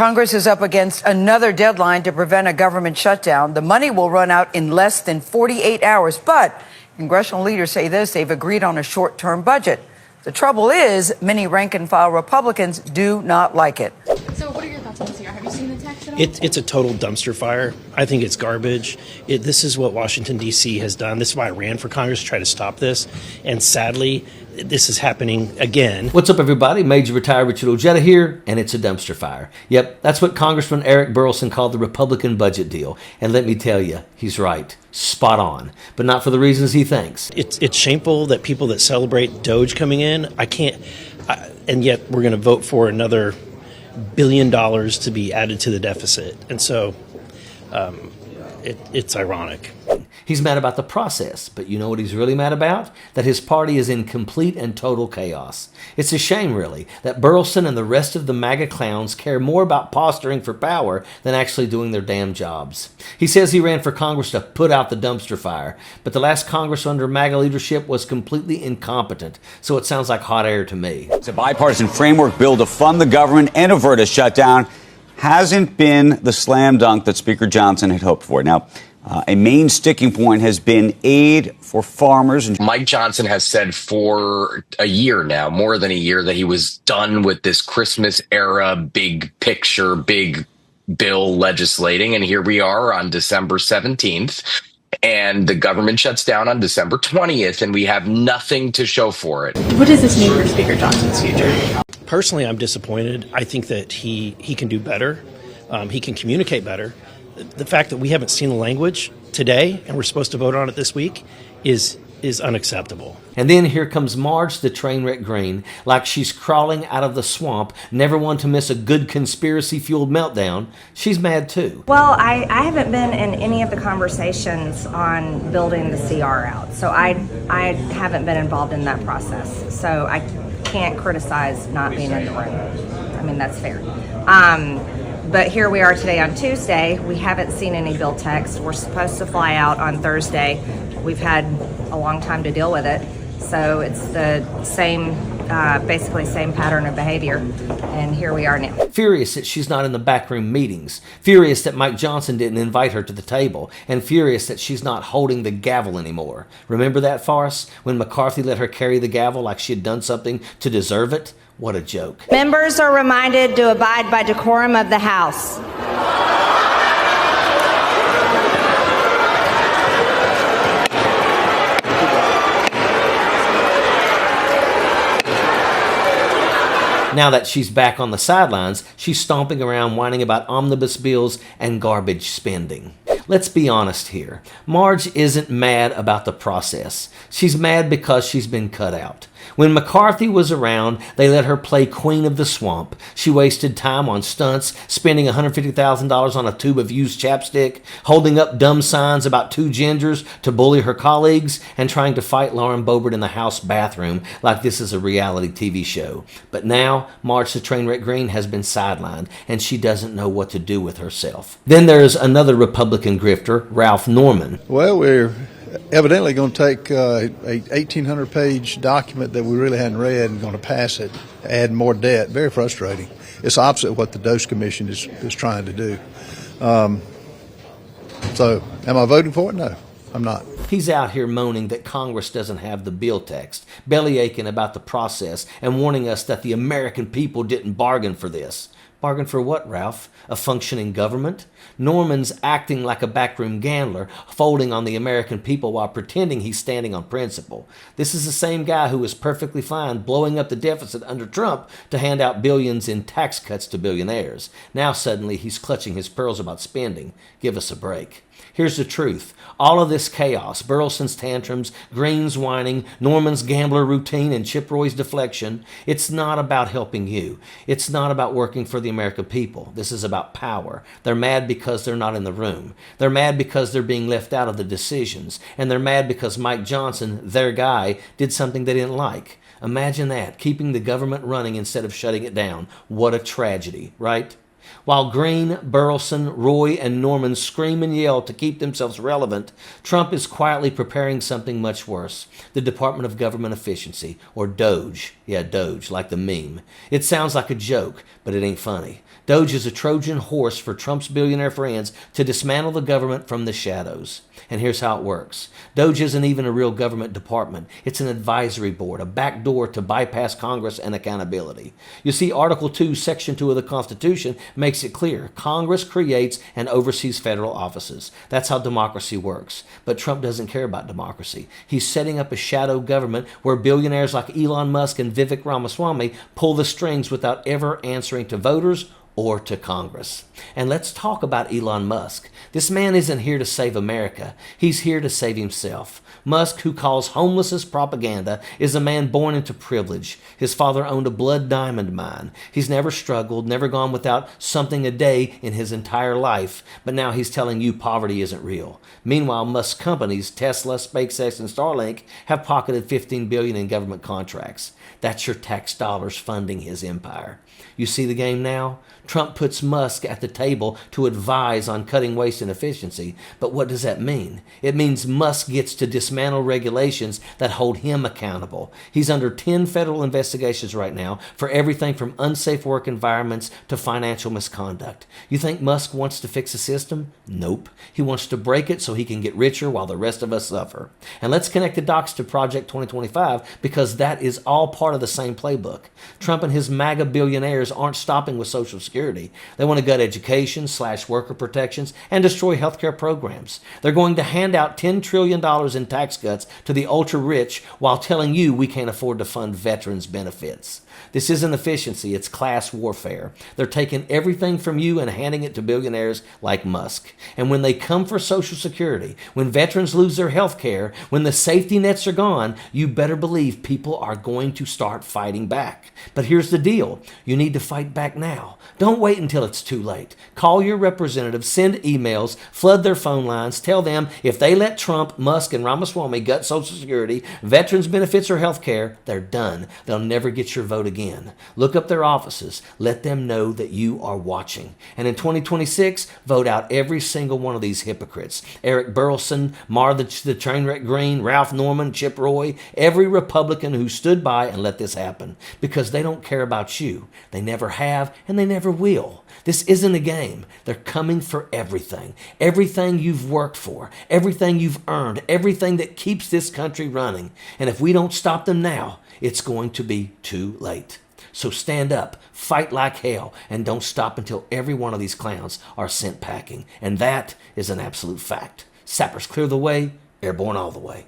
Congress is up against another deadline to prevent a government shutdown. The money will run out in less than 48 hours. But congressional leaders say this: they've agreed on a short-term budget. The trouble is, many rank-and-file Republicans do not like it. So what are your thoughts on this here? Have you seen the text at all? It's a total dumpster fire. I think it's garbage. This is what Washington, D.C. has done. This is why I ran for Congress, to try to stop this. And sadly, this is happening again. What's up, everybody? Major Retired Richard Ojeda here, and it's a dumpster fire. Yep, that's what Congressman Eric Burlison called the Republican budget deal. And let me tell you, he's right. Spot on. But not for the reasons he thinks. It's shameful that people that celebrate DOGE coming in, and yet we're going to vote for another $1 billion to be added to the deficit. And so it's ironic. He's mad about the process, but you know what he's really mad about? That his party is in complete and total chaos. It's a shame, really, that Burlison and the rest of the MAGA clowns care more about posturing for power than actually doing their damn jobs. He says he ran for Congress to put out the dumpster fire, but the last Congress under MAGA leadership was completely incompetent, so it sounds like hot air to me. It's a bipartisan framework bill to fund the government and avert a shutdown. Hasn't been the slam dunk that Speaker Johnson had hoped for. Now, a main sticking point has been aid for farmers. Mike Johnson has said for a year now, more than a year, that he was done with this Christmas era big picture, big bill legislating. And here we are on December 17th. And the government shuts down on December 20th, and we have nothing to show for it. What does this mean for Speaker Johnson's future? Personally, I'm disappointed. I think that he can do better. He can communicate better. The fact that we haven't seen the language today and we're supposed to vote on it this week is unacceptable. And then here comes Marge the Trainwreck Green, like she's crawling out of the swamp, never one to miss a good conspiracy-fueled meltdown. She's mad too. Well, I haven't been in any of the conversations on building the CR out, so I haven't been involved in that process. So I can't criticize not being in the room. I mean, that's fair. But here we are today on Tuesday. We haven't seen any bill text. We're supposed to fly out on Thursday. We've had a long time to deal with it. So it's the same, basically same pattern of behavior. And here we are now. Furious that she's not in the backroom meetings. Furious that Mike Johnson didn't invite her to the table. And furious that she's not holding the gavel anymore. Remember that farce? When McCarthy let her carry the gavel like she had done something to deserve it? What a joke. Members are reminded to abide by decorum of the House. Now that she's back on the sidelines, she's stomping around whining about omnibus bills and garbage spending. Let's be honest here. Marge isn't mad about the process. She's mad because she's been cut out. When McCarthy was around, they let her play Queen of the Swamp. She wasted time on stunts, spending $150,000 on a tube of used chapstick, holding up dumb signs about two gingers to bully her colleagues, and trying to fight Lauren Boebert in the House bathroom like this is a reality TV show. But now, Marge the Trainwreck Green has been sidelined, and she doesn't know what to do with herself. Then there's another Republican grifter, Ralph Norman. Well, we're evidently going to take a 1,800-page document that we really hadn't read and going to pass it, add more debt. Very frustrating. It's opposite of what the DOGE Commission is trying to do. So, am I voting for it? No, I'm not. He's out here moaning that Congress doesn't have the bill text, bellyaching about the process, and warning us that the American people didn't bargain for this. Bargain for what, Ralph? A functioning government? Norman's acting like a backroom gambler, folding on the American people while pretending he's standing on principle. This is the same guy who was perfectly fine blowing up the deficit under Trump to hand out billions in tax cuts to billionaires. Now suddenly he's clutching his pearls about spending. Give us a break. Here's the truth. All of this chaos, Burlison's tantrums, Green's whining, Norman's gambler routine, and Chip Roy's deflection, it's not about helping you. It's not about working for the American people. This is about power. They're mad because they're not in the room. They're mad because they're being left out of the decisions. And they're mad because Mike Johnson, their guy, did something they didn't like. Imagine that, keeping the government running instead of shutting it down. What a tragedy, right? While Green, Burleson, Roy, and Norman scream and yell to keep themselves relevant, Trump is quietly preparing something much worse, the Department of Government Efficiency, or DOGE. Yeah, DOGE, like the meme. It sounds like a joke, but it ain't funny. DOGE is a Trojan horse for Trump's billionaire friends to dismantle the government from the shadows. And here's how it works. DOGE isn't even a real government department. It's an advisory board, a backdoor to bypass Congress and accountability. You see, Article 2, Section 2 of the Constitution makes it clear. Congress creates and oversees federal offices. That's how democracy works. But Trump doesn't care about democracy. He's setting up a shadow government where billionaires like Elon Musk and Vivek Ramaswamy pull the strings without ever answering to voters or to Congress. And let's talk about Elon Musk. This man isn't here to save America. He's here to save himself. Musk, who calls homelessness propaganda, is a man born into privilege. His father owned a blood diamond mine. He's never struggled, never gone without something a day in his entire life, but now he's telling you poverty isn't real. Meanwhile, Musk's companies, Tesla, SpaceX, and Starlink, have pocketed $15 billion in government contracts. That's your tax dollars funding his empire. You see the game now? Trump puts Musk at the table to advise on cutting waste and efficiency. But what does that mean? It means Musk gets to dismantle regulations that hold him accountable. He's under 10 federal investigations right now for everything from unsafe work environments to financial misconduct. You think Musk wants to fix the system? Nope. He wants to break it so he can get richer while the rest of us suffer. And let's connect the dots to Project 2025 because that is all part of the same playbook. Trump and his MAGA billionaires aren't stopping with Social Security. They want to gut education, slash worker protections, and destroy healthcare programs. They're going to hand out $10 trillion in tax cuts to the ultra-rich while telling you we can't afford to fund veterans' benefits. This isn't efficiency, it's class warfare. They're taking everything from you and handing it to billionaires like Musk. And when they come for Social Security, when veterans lose their health care, when the safety nets are gone, you better believe people are going to start fighting back. But here's the deal. You need to fight back now. Don't wait until it's too late. Call your representatives, send emails, flood their phone lines, tell them if they let Trump, Musk, and Ramaswamy gut Social Security, veterans benefits, or health care, they're done. They'll never get your vote again. Look up their offices. Let them know that you are watching. And in 2026, vote out every single one of these hypocrites. Eric Burlison, Mar the Trainwreck Green, Ralph Norman, Chip Roy, every Republican who stood by and let this happen. Because they don't care about you. They never have, and they never will. This isn't a game. They're coming for everything. Everything you've worked for, everything you've earned, everything that keeps this country running. And if we don't stop them now, it's going to be too late. So stand up, fight like hell, and don't stop until every one of these clowns are sent packing. And that is an absolute fact. Sappers clear the way, airborne all the way.